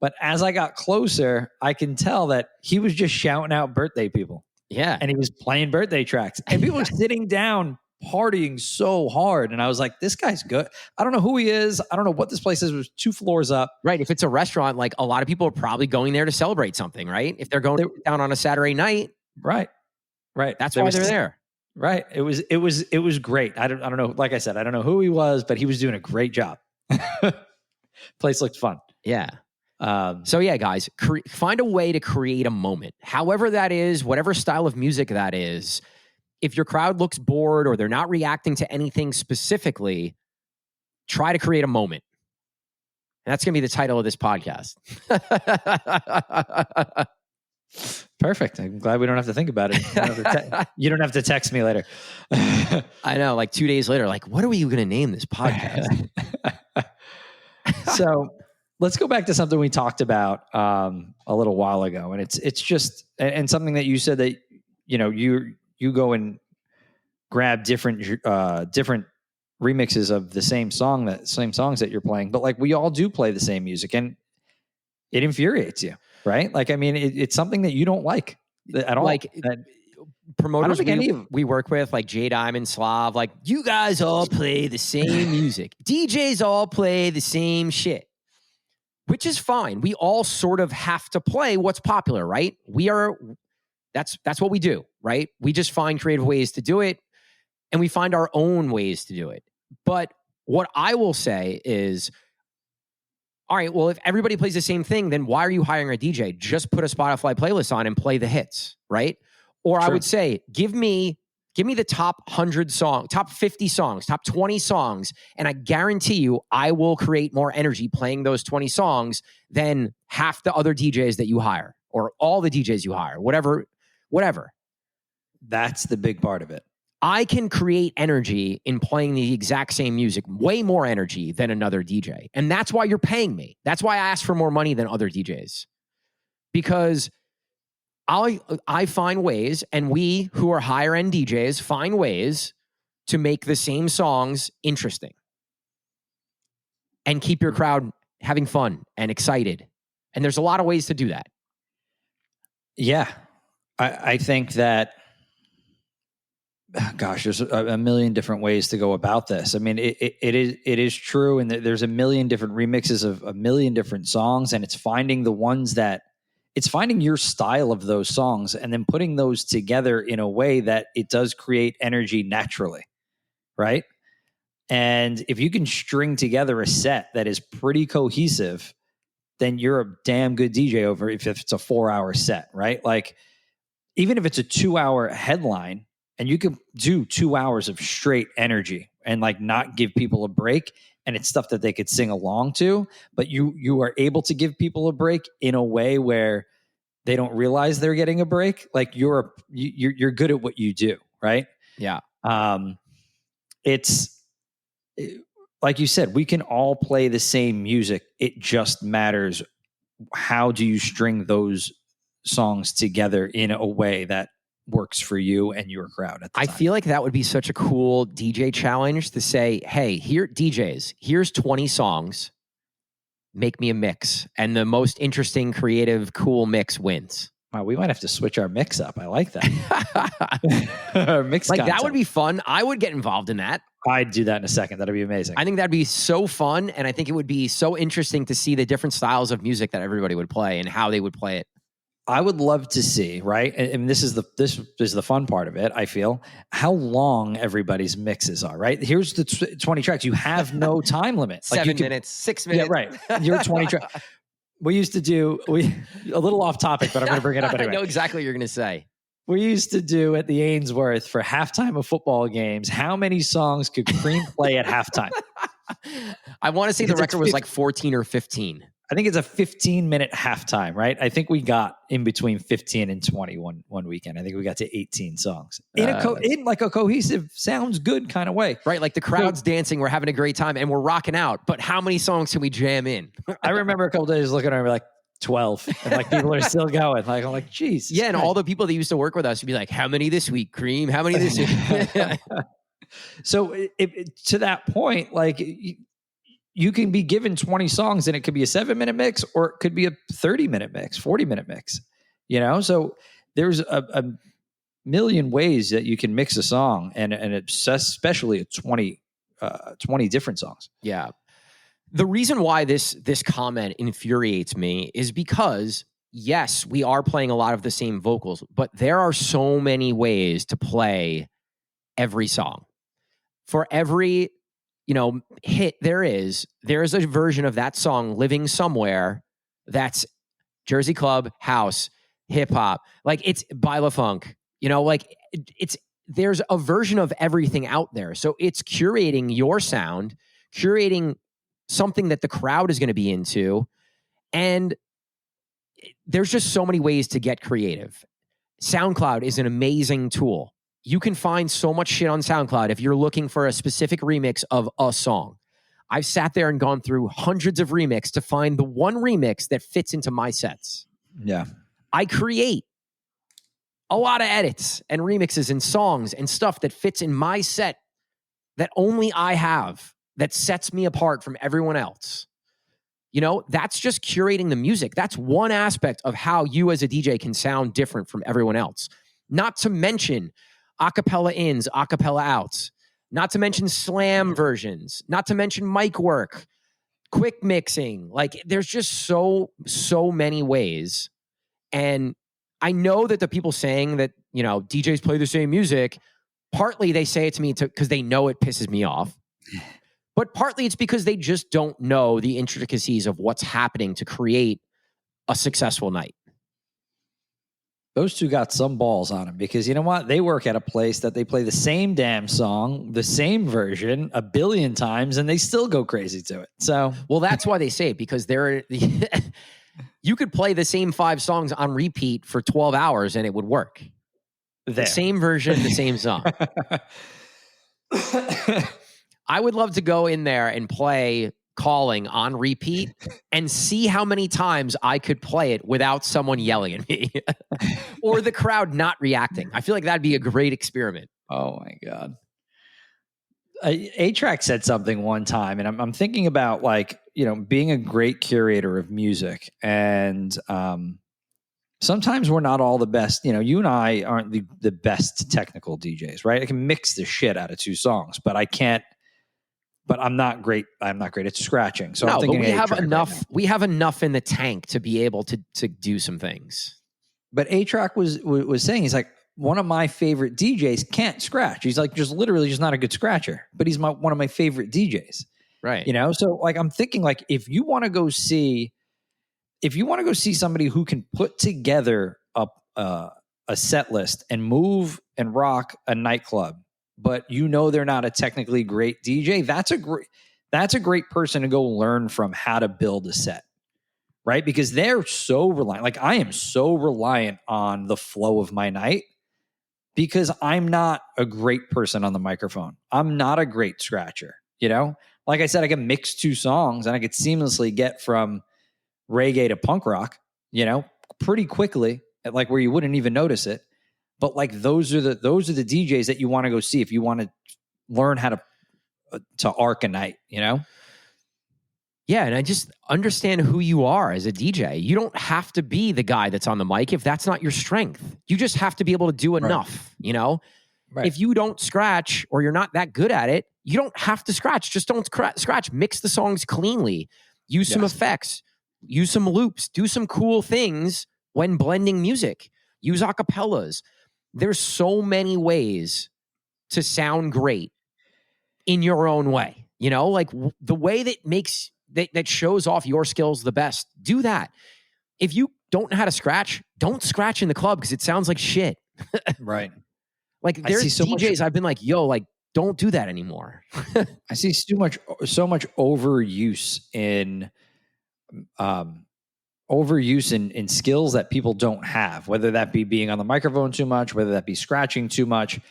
B: But as I got closer, I can tell that he was just shouting out birthday people.
C: Yeah.
B: And he was playing birthday tracks. And people were sitting down partying so hard. And I was like, this guy's good. I don't know who he is. I don't know what this place is. It was 2 floors up.
C: Right. If it's a restaurant, like a lot of people are probably going there to celebrate something, right? If they're going down on a Saturday night.
B: Right.
C: That's why they're there.
B: Right. It was great. I don't know. Like I said, I don't know who he was, but he was doing a great job. Place looked fun.
C: Yeah. So yeah, guys, find a way to create a moment, however that is, whatever style of music that is. If your crowd looks bored or they're not reacting to anything specifically, try to create a moment. And that's going to be the title of this podcast.
B: Perfect. I'm glad we don't have to think about it. You don't have to text me later.
C: I know, like 2 days later, like, what are we going to name this podcast?
B: So let's go back to something we talked about a little while ago. And it's just, and something that you said that, you go and grab different remixes of the same songs that you're playing. But like, we all do play the same music and it infuriates you, right? Like, I mean, it's something that you don't like at all.
C: Like promoters we work with, like J Diamond, Slav, like, you guys all play the same music. DJs all play the same shit. Which is fine. We all sort of have to play what's popular, right? That's what we do, right? We just find creative ways to do it and we find our own ways to do it. But what I will say is, all right, well, if everybody plays the same thing, then why are you hiring a DJ? Just put a Spotify playlist on and play the hits, right? Or True. I would say, give me the top 100 songs, top 50 songs, top 20 songs, and I guarantee you I will create more energy playing those 20 songs than half the other DJs that you hire or all the DJs you hire, whatever.
B: That's the big part of it.
C: I can create energy in playing the exact same music, way more energy than another DJ. And that's why you're paying me. That's why I ask for more money than other DJs. Because I find ways, and we who are higher end DJs find ways to make the same songs interesting and keep your crowd having fun and excited. And there's a lot of ways to do that.
B: Yeah. I think that, gosh, there's a million different ways to go about this. I mean, it is true. And there's a million different remixes of a million different songs, and it's finding the ones that, it's finding your style of those songs and then putting those together in a way that it does create energy naturally, right? And if you can string together a set that is pretty cohesive, then you're a damn good DJ over if it's a 4-hour set, right? Like, even if it's a 2-hour headline and you can do 2 hours of straight energy and like not give people a break, and it's stuff that they could sing along to, but you are able to give people a break in a way where they don't realize they're getting a break. Like you're good at what you do, right?
C: Yeah.
B: It's like you said, we can all play the same music. It just matters how do you string those songs together in a way that works for you and your crowd at the time.
C: I feel like that would be such a cool DJ challenge to say, hey, here's 20 songs. Make me a mix. And the most interesting, creative, cool mix wins.
B: Wow, we might have to switch our mix up. I like that. Our mix
C: like
B: content.
C: That would be fun. I would get involved in that.
B: I'd do that in a second. That'd be amazing.
C: I think that'd be so fun. And I think it would be so interesting to see the different styles of music that everybody would play and how they would play it.
B: I would love to see, right? And this is the fun part of it, I feel, how long everybody's mixes are, right? Here's the 20 tracks. You have no time limit.
C: 7 minutes, 6 minutes.
B: Yeah, right. You're 20 tracks. We used to do, a little off topic, but I'm going to bring it up anyway.
C: I know exactly what you're going to say.
B: We used to do at the Ainsworth for halftime of football games, how many songs could Cream play at halftime?
C: I want to say the record was like 14 or 15.
B: I think it's a 15-minute halftime, right? I think we got in between 15 and 20 one weekend. I think we got to 18 songs in like a cohesive, sounds good kind of way.
C: Right, like the crowd's dancing, we're having a great time, and we're rocking out. But how many songs can we jam in?
B: I remember a couple days looking at me like 12, and like people are still going. Like I'm like, geez.
C: Yeah, and all the people that used to work with us would be like, how many this week, Cream? How many this week?
B: So to that point, like. You can be given 20 songs and it could be a 7-minute mix or it could be a 30-minute mix, 40-minute mix, So there's a million ways that you can mix a song and it's especially 20 different songs.
C: Yeah. The reason why this comment infuriates me is because, yes, we are playing a lot of the same vocals, but there are so many ways to play every song. For every hit there is a version of that song living somewhere that's Jersey club, house, hip hop, like it's Baila Funk, there's a version of everything out there. So it's curating your sound, curating something that the crowd is going to be into. And there's just so many ways to get creative. SoundCloud is an amazing tool. You can find so much shit on SoundCloud if you're looking for a specific remix of a song. I've sat there and gone through hundreds of remixes to find the one remix that fits into my sets.
B: Yeah.
C: I create a lot of edits and remixes and songs and stuff that fits in my set that only I have, that sets me apart from everyone else. That's just curating the music. That's one aspect of how you as a DJ can sound different from everyone else. Not to mention acapella ins, acapella outs, not to mention slam versions, not to mention mic work, quick mixing. Like there's just so many ways. And I know that the people saying that, DJs play the same music, partly they say it to me because they know it pisses me off. But partly it's because they just don't know the intricacies of what's happening to create a successful night.
B: Those two got some balls on them because you know what? They work at a place that they play the same damn song, the same version 1 billion times, and they still go crazy to it. So,
C: well, that's why they say it, because you could play the same 5 songs on repeat for 12 hours and it would work. The same version, the same song. I would love to go in there and play Calling on repeat and see how many times I could play it without someone yelling at me or the crowd not reacting. I feel like that'd be a great experiment.
B: Oh my God. A-Track said something one time, and I'm thinking about being a great curator of music. And sometimes we're not all the best. You and I aren't the best technical DJs, right? I can mix the shit out of 2 songs, but I can't. But I'm not great. I'm not great at scratching. So I'm thinking
C: but we have enough in the tank to be able to do some things.
B: But A-Track was saying, he's like, one of my favorite DJs can't scratch. He's like, just not a good scratcher, but he's one of my favorite DJs.
C: Right.
B: So like, I'm thinking like, if you want to go see if you want to go see somebody who can put together a set list and move and rock a nightclub, but you know they're not a technically great DJ, that's a great person to go learn from how to build a set, right? Because they're so reliant. Like I am so reliant on the flow of my night because I'm not a great person on the microphone. I'm not a great scratcher, you know? Like I said, I can mix two songs and I could seamlessly get from reggae to punk rock, you know, pretty quickly, like where you wouldn't even notice it. But like those are the DJs that you want to go see if you want to learn how to arc a night, you know?
C: Yeah, and I just understand who you are as a DJ. You don't have to be the guy that's on the mic if that's not your strength. You just have to be able to do enough, you know? Right. If you don't scratch or you're not that good at it, you don't have to scratch. Just don't scratch. Mix the songs cleanly. Use some effects. Use some loops. Do some cool things when blending music. Use acapellas. There's so many ways to sound great in your own way. You know, like the way that makes that shows off your skills the best. Do that. If you don't know how to scratch, don't scratch in the club because it sounds like shit.
B: Right.
C: Like there's DJs I've been like, yo, like don't do that anymore.
B: I see so much overuse in skills that people don't have, whether that be being on the microphone too much, whether that be scratching too much,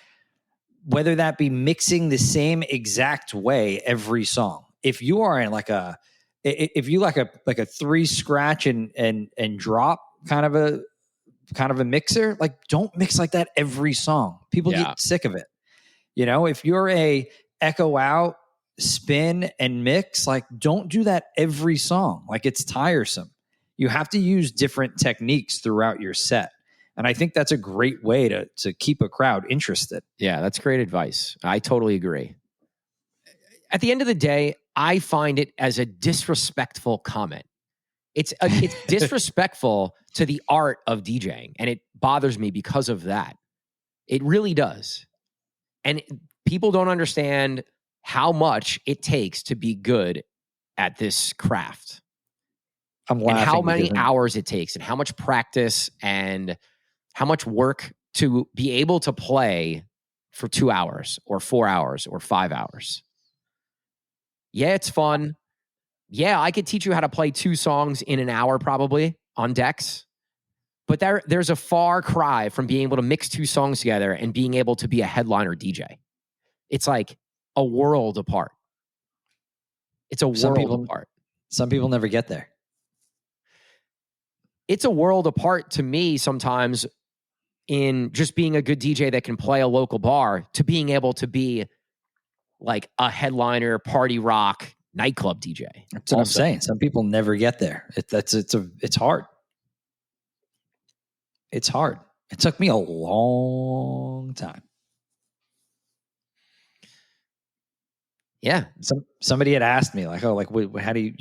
B: whether that be mixing the same exact way every song. If you are in like a 3 scratch and drop kind of a mixer, like don't mix like that every song. People get sick of it. You know, if you're a echo out, spin and mix, like don't do that every song. Like it's tiresome. You have to use different techniques throughout your set. And I think that's a great way to keep a crowd interested.
C: Yeah, that's great advice. I totally agree. At the end of the day, I find it as a disrespectful comment. It's disrespectful to the art of DJing, and it bothers me because of that. It really does. And people don't understand how much it takes to be good at this craft.
B: I'm laughing.
C: And how many hours it takes and how much practice and how much work to be able to play for 2 hours or 4 hours or 5 hours. Yeah, it's fun. Yeah, I could teach you how to play 2 songs in an hour probably on decks. But there's a far cry from being able to mix 2 songs together and being able to be a headliner DJ. It's like a world apart. It's a world apart.
B: Some people never get there.
C: It's a world apart to me sometimes in just being a good DJ that can play a local bar to being able to be like a headliner, party rock, nightclub DJ.
B: That's what I'm saying. Some people never get there. It's hard. It's hard. It took me a long time.
C: Yeah.
B: Somebody had asked me like, oh, like, how do you,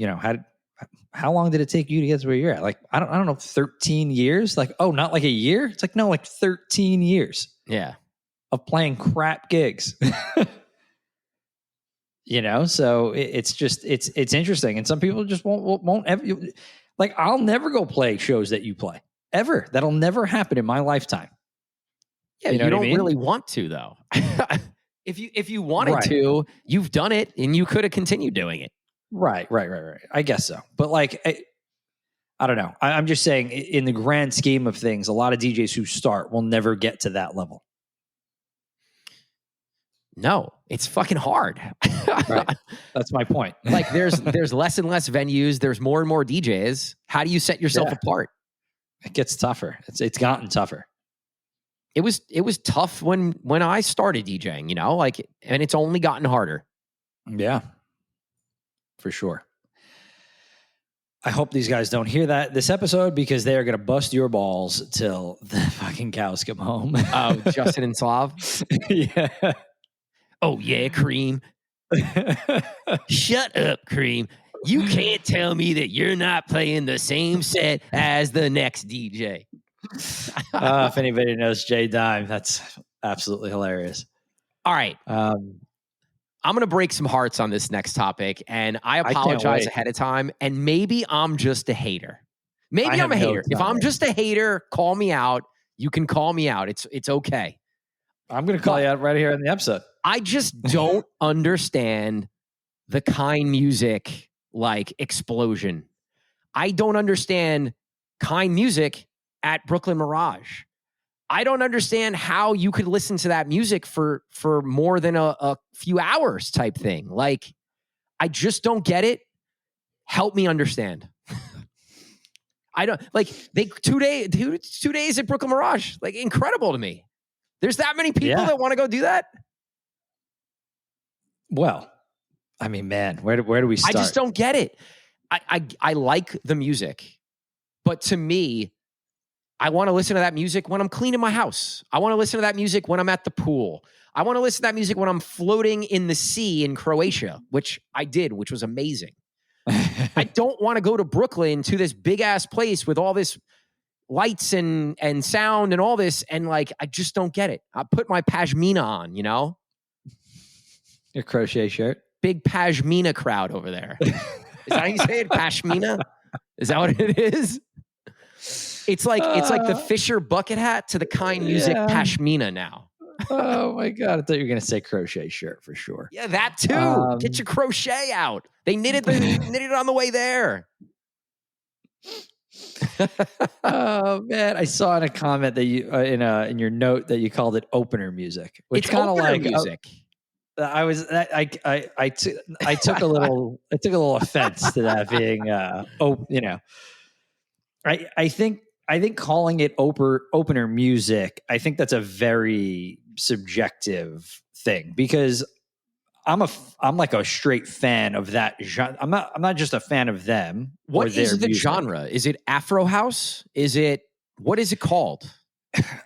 B: how long did it take you to get to where you're at? Like, I don't know, 13 years? Like, oh, not like a year? It's like, no, like 13 years.
C: Yeah.
B: Of playing crap gigs. So it's interesting. And some people just won't ever, like, I'll never go play shows that you play ever. That'll never happen in my lifetime.
C: Yeah. You don't really want to though. If you wanted to, you've done it and you could have continued doing it.
B: Right. I guess so. But like, I don't know. I'm just saying in the grand scheme of things, a lot of DJs who start will never get to that level.
C: No, it's fucking hard.
B: Right. That's my point.
C: Like there's less and less venues. There's more and more DJs. How do you set yourself apart?
B: It gets tougher. It's gotten tougher.
C: It was tough when I started DJing, and it's only gotten harder.
B: Yeah, for sure. I hope these guys don't hear this episode because they are going to bust your balls till the fucking cows come home.
C: Oh, Justin and Slav?
B: Yeah.
C: Oh, yeah, Cream. Shut up, Cream. You can't tell me that you're not playing the same set as the next DJ.
B: If anybody knows Jay Dime, that's absolutely hilarious.
C: All right. I'm going to break some hearts on this next topic, and I apologize ahead of time, and maybe I'm just a hater. Maybe I'm a hater.
B: notes
C: If
B: on
C: I'm
B: it.
C: just a hater, call me out. You can call me out. It's okay.
B: I'm going to call you out right here in the episode.
C: I just don't understand the Keinmusik like explosion. I don't understand Keinmusik at Brooklyn Mirage. I don't understand how you could listen to that music for more than a few hours type thing. Like, I just don't get it. Help me understand. I don't like they 2 days at Brooklyn Mirage. Like, incredible to me. There's that many people that want to go do that.
B: Well, I mean, man, where do we start?
C: I just don't get it. I like the music, but to me, I want to listen to that music when I'm cleaning my house. I want to listen to that music when I'm at the pool. I want to listen to that music when I'm floating in the sea in Croatia, which I did, which was amazing. I don't want to go to Brooklyn to this big ass place with all this lights and sound and all this. And like, I just don't get it. I put my pashmina on, you know,
B: Your crochet shirt.
C: big pashmina crowd over there. Is that how you say it? Pashmina? Is that what it is? It's like the Fisher bucket hat to the Keinmusik pashmina now.
B: Oh my God. I thought you were going to say crochet shirt for sure.
C: Yeah, that too. Get your crochet out. They knitted it on the way there.
B: Oh man, I saw in a comment that you in your note that you called it opener music, which kind of like
C: music.
B: I took a little offense to that being I think calling it opener music, I think that's a very subjective thing because I'm like a straight fan of that genre. I'm not just a fan of them.
C: What is the genre? Is it Afro house? What is it called?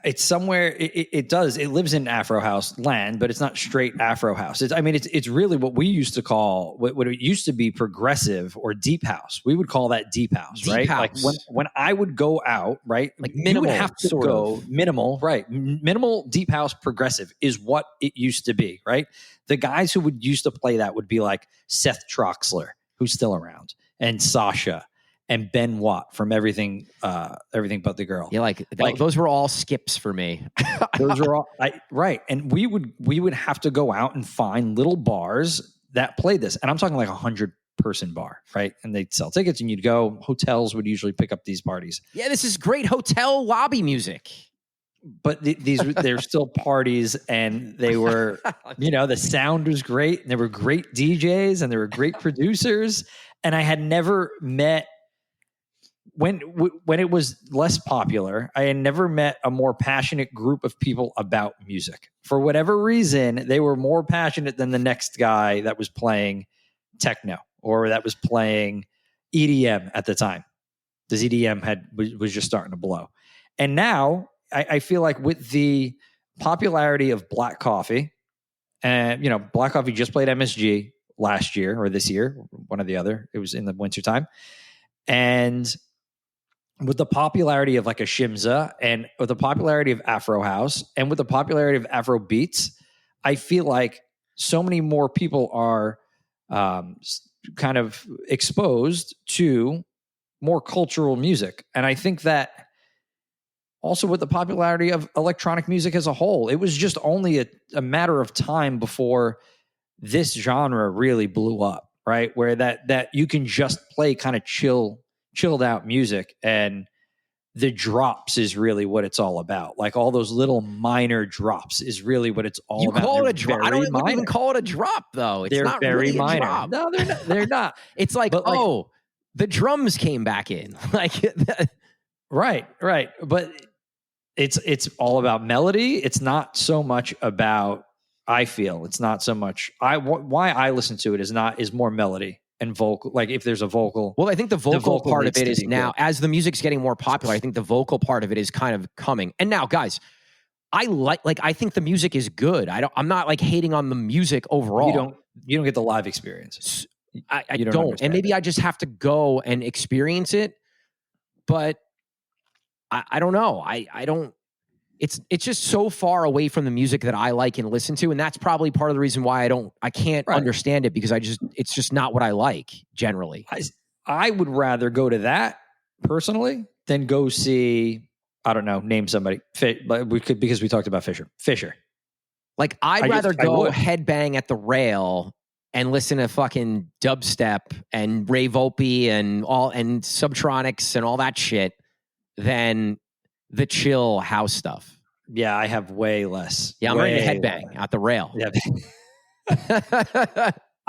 B: It's somewhere. It lives in Afro house land, but it's not straight Afro house. It's really what we used to call what it used to be progressive or deep house. We would call that deep house, right?
C: House.
B: Like when I would go out, right?
C: Like minimal,
B: you would have to go minimal, right? Minimal deep house progressive is what it used to be, right? The guys who would used to play that would be like Seth Troxler, who's still around, and Sasha. And Ben Watt from everything but the girl.
C: Yeah, like those were all skips for me.
B: Those are all right. And we would have to go out and find little bars that played this. And I'm talking like 100-person bar, right? And they'd sell tickets, and you'd go. Hotels would usually pick up these parties.
C: Yeah, this is great hotel lobby music.
B: But they're still parties, and they were, the sound was great, and there were great DJs, and there were great producers, and I had never met. When it was less popular, I had never met a more passionate group of people about music. For whatever reason, they were more passionate than the next guy that was playing techno or that was playing EDM at the time. Because EDM was just starting to blow. And now I feel like with the popularity of Black Coffee, and Black Coffee just played MSG last year or this year, one or the other. It was in the wintertime. And with the popularity of like a Shimza and with the popularity of Afro House and with the popularity of Afro Beats, I feel like so many more people are kind of exposed to more cultural music. And I think that also with the popularity of electronic music as a whole, it was just only a matter of time before this genre really blew up, right? Where that you can just play kind of chilled out music, and the drops is really what it's all about. Like all those little minor drops is really what it's all about.
C: You call it a drop? I don't even call it a drop though. It's not very really minor. Drop.
B: No, they're not.
C: It's like, the drums came back in. Like
B: right. But it's all about melody. It's not so much about, I feel it's not so much why I listen to it is more melody and vocal. Like if there's a vocal.
C: Well, I think the vocal part of it is now, as the music's getting more popular, I think the vocal part of it is kind of coming. And now, guys, I think the music is good. I'm not like hating on the music overall.
B: You don't get the live experience.
C: I don't. And maybe I just have to go and experience it. But I don't know. I don't. It's just so far away from the music that I like and listen to, and that's probably part of the reason why I can't understand it, because it's just not what I like generally.
B: I would rather go to that personally, then go see, I don't know, name somebody. We could, because we talked about Fisher.
C: Like, I'd rather go headbang at the rail and listen to fucking dubstep and Ray Volpe and Subtronics and all that shit than the chill house stuff.
B: Yeah, I have way less.
C: Yeah, I'm ready to headbang at the rail.
B: Yeah.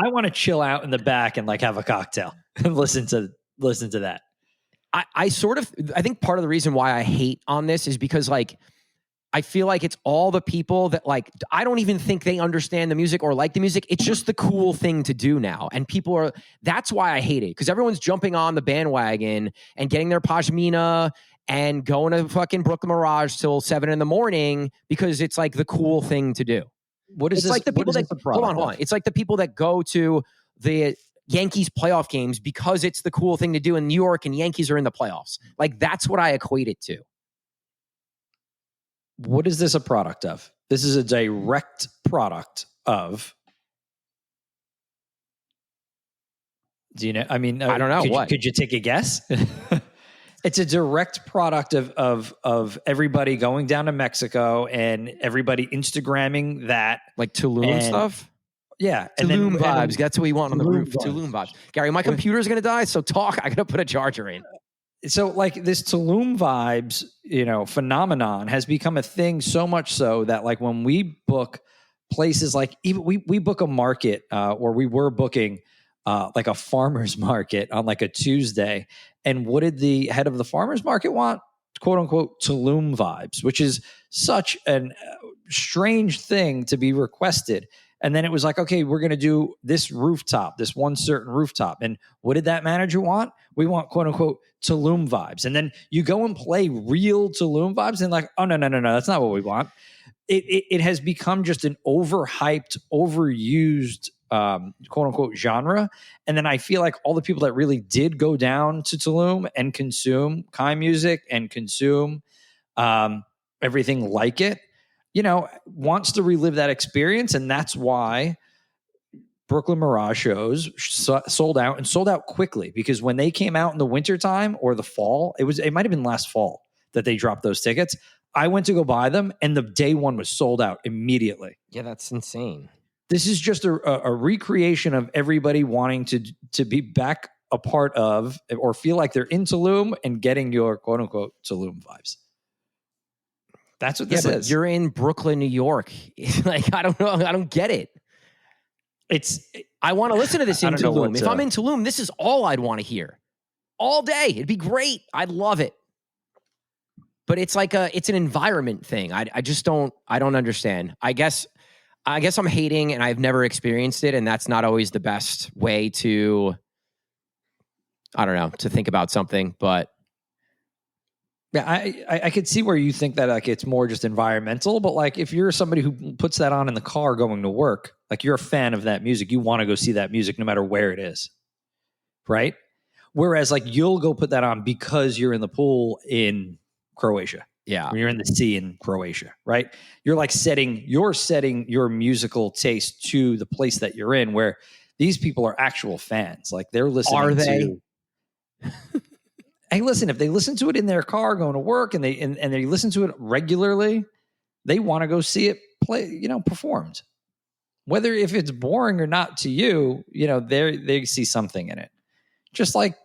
B: I want to chill out in the back and like have a cocktail and listen to that.
C: I think part of the reason why I hate on this is because like I feel like it's all the people that like, I don't even think they understand the music or like the music. It's just the cool thing to do now. And that's why I hate it. Because everyone's jumping on the bandwagon and getting their pashmina and going to fucking Brooklyn Mirage till 7 a.m. because it's like the cool thing to do. It's like the people that hold on. It's like the people that go to the Yankees playoff games because it's the cool thing to do in New York and Yankees are in the playoffs. Like, that's what I equate it to.
B: What is this a product of? This is a direct product of. Do you know? I mean,
C: I don't know.
B: Could you take a guess? It's a direct product of everybody going down to Mexico and everybody Instagramming that,
C: like Tulum stuff.
B: Yeah,
C: Tulum vibes. That's what we want on the roof. Tulum vibes. Gary, my computer's gonna die, so talk. I gotta put a charger in.
B: So like this Tulum vibes, phenomenon has become a thing, so much so that like when we book places, like even we book a market, or we were booking like a farmer's market on like a Tuesday. And what did the head of the farmer's market want? "Quote unquote Tulum vibes," which is such a strange thing to be requested. And then it was like, okay, we're going to do this rooftop, this one certain rooftop. And what did that manager want? We want "quote unquote Tulum vibes." And then you go and play real Tulum vibes and like, oh, no, that's not what we want. It has become just an overhyped, overused "quote unquote genre. And then I feel like all the people that really did go down to Tulum and consume Keinmusik and consume everything like it, wants to relive that experience. And that's why Brooklyn Mirage shows sold out quickly, because when they came out in the wintertime or the fall, it might've been last fall that they dropped those tickets. I went to go buy them and the day one was sold out immediately.
C: Yeah, that's insane.
B: This is just a recreation of everybody wanting to be back a part of or feel like they're in Tulum and getting your "quote unquote Tulum vibes." That's what this is.
C: You're in Brooklyn, New York. Like, I don't know. I don't get it. I want to listen to this in Tulum. If I'm in Tulum, this is all I'd want to hear all day. It'd be great. I'd love it. But it's like it's an environment thing. I don't understand. I guess I'm hating and I've never experienced it. And that's not always the best way to, I don't know, to think about something, but.
B: Yeah, I could see where you think that like it's more just environmental, but like if you're somebody who puts that on in the car going to work, like you're a fan of that music, you want to go see that music no matter where it is, right? Whereas like you'll go put that on because you're in the pool in Croatia.
C: Yeah.
B: Or you're in the sea in Croatia, right? You're like setting your musical taste to the place that you're in, where these people are actual fans. Like they're listening.
C: Are they?
B: Hey, listen, if they listen to it in their car going to work and they listen to it regularly, they want to go see it performed. Whether if it's boring or not to you, they see something in it. Just like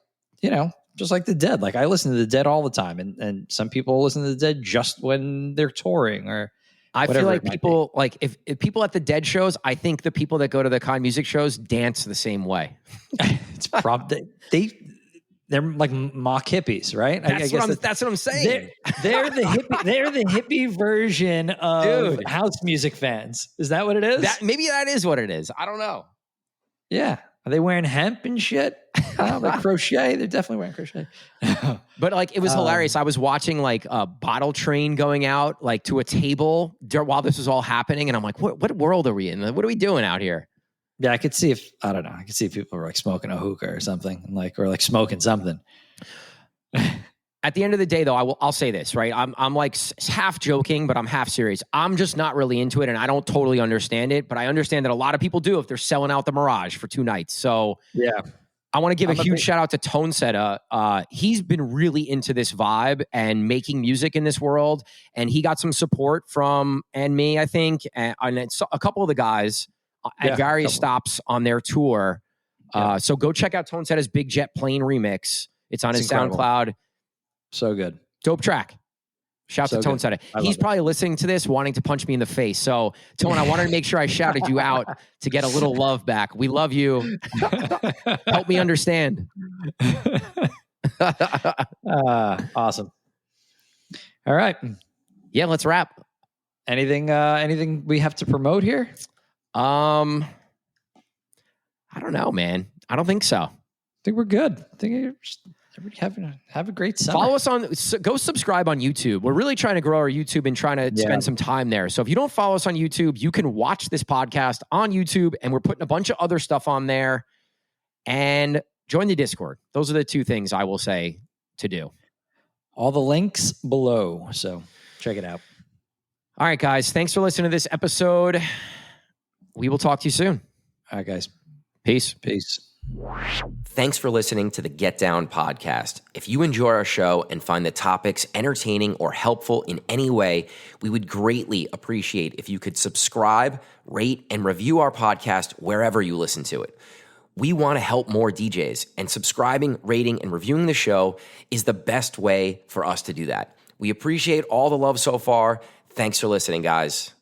B: the Dead. Like I listen to the Dead all the time, and some people listen to the Dead just when they're touring or
C: I feel like people like if people at the Dead shows, I think the people that go to the Keinmusik shows dance the same way.
B: It's probably they're like mock hippies, right?
C: That's what I'm saying.
B: They're the hippie. They're the hippie version of house music fans. Is that what it is?
C: Maybe that is what it is. I don't know.
B: Yeah. Are they wearing hemp and shit? Like crochet? They're definitely wearing crochet.
C: But like it was hilarious. I was watching like a bottle train going out like to a table while this was all happening, and I'm like, what world are we in? What are we doing out here?
B: Yeah, I could see if people were like smoking a hookah or something, or like smoking something.
C: At the end of the day, though, I'll say this, right? I'm like half joking, but I'm half serious. I'm just not really into it, and I don't totally understand it, but I understand that a lot of people do if they're selling out the Mirage for 2 nights. So
B: yeah,
C: I want to give a huge shout out to Tonesetter. He's been really into this vibe and making music in this world. And he got some support from and me, I think, and a couple of the guys at various stops on their tour. So go check out Tonesetter's Big Jet Plane remix. It's on his
B: incredible.
C: SoundCloud.
B: So good.
C: Dope track. Shout to Tonesetter. He's probably listening to this, wanting to punch me in the face. So, Tone, I wanted to make sure I shouted you out to get a little love back. We love you. Help me understand.
B: Awesome. All right.
C: Yeah, let's wrap.
B: Anything we have to promote here?
C: I don't know, man. I don't think so.
B: I think we're good. I think everybody have a great summer.
C: Follow us go subscribe on YouTube. We're really trying to grow our YouTube and trying to spend some time there. So if you don't follow us on YouTube, you can watch this podcast on YouTube, and we're putting a bunch of other stuff on there. And join the Discord. Those are the two things I will say to do.
B: All the links below. So check it out.
C: All right, guys. Thanks for listening to this episode. We will talk to you soon.
B: All right, guys.
C: Peace.
A: Thanks for listening to the Get Down podcast. If you enjoy our show and find the topics entertaining or helpful in any way, we would greatly appreciate if you could subscribe, rate, and review our podcast wherever you listen to it. We want to help more DJs, and subscribing, rating, and reviewing the show is the best way for us to do that. We appreciate all the love so far. Thanks for listening, guys.